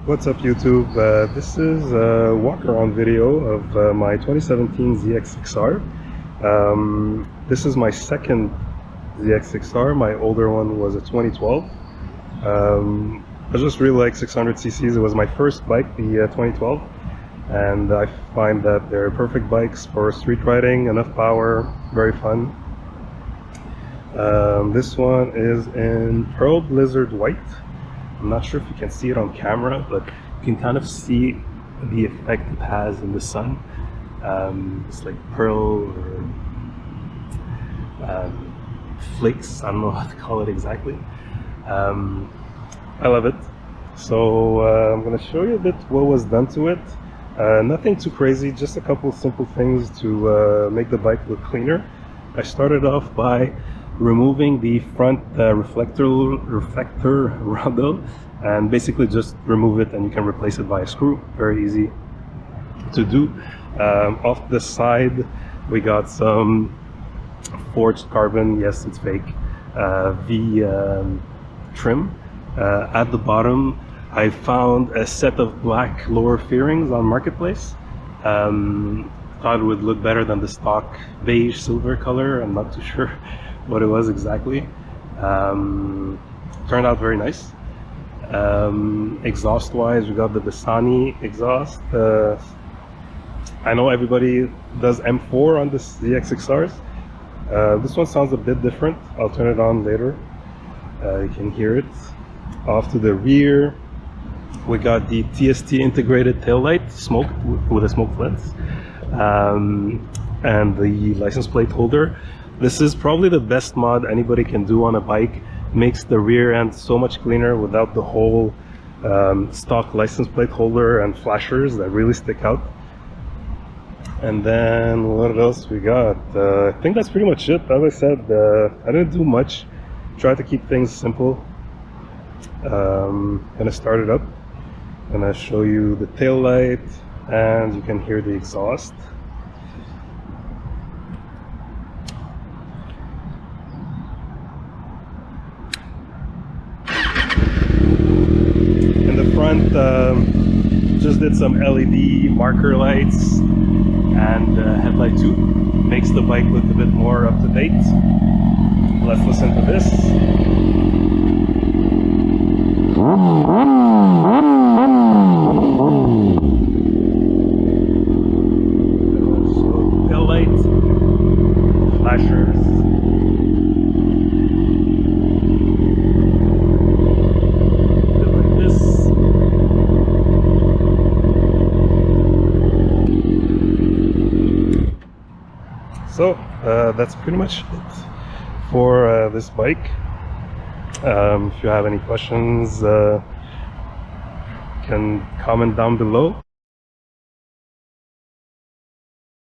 What's up YouTube? This is a walk-around video of my 2017 ZX6R. This is my second ZX6R. My older one was a 2012. I just really like 600 cc's. It was my first bike, the 2012, and I find that they're perfect bikes for street riding, enough power, very fun. This one is in Pearl Blizzard White. I'm not sure if you can see it on camera, but you can kind of see the effect it has in the sun. It's like pearl or flakes. I don't know how to call it exactly. I love it. So I'm going to show you a bit what was done to it. Nothing too crazy, just a couple of simple things to make the bike look cleaner. I started off by removing the front reflector roundel, and basically just remove it and you can replace it by a screw. Very easy to do. Off the side we got some forged carbon, yes it's fake, V trim. At the bottom I found a set of black lower fairings on Marketplace. Thought it would look better than the stock beige silver color. I'm not too sure what it was exactly. Turned out very nice. Exhaust wise, we got the Bassani exhaust. I know everybody does M4 on this ZX6Rs. This one sounds a bit different. I'll turn it on later. You can hear it. Off to the rear we got the TST integrated taillight, smoked with a smoke lens, and the license plate holder. This is probably the best mod anybody can do on a bike. Makes the rear end so much cleaner without the whole stock license plate holder and flashers that really stick out. And then what else we got? I think that's pretty much it. As I said, I didn't do much. Tried to keep things simple. Gonna start it up. Gonna show you the tail light, and you can hear the exhaust. In the front, just did some LED marker lights and headlight tube. Makes the bike look a bit more up to date. Let's listen to this. So tail light, flashers. So that's pretty much it for this bike. If you have any questions, you can comment down below.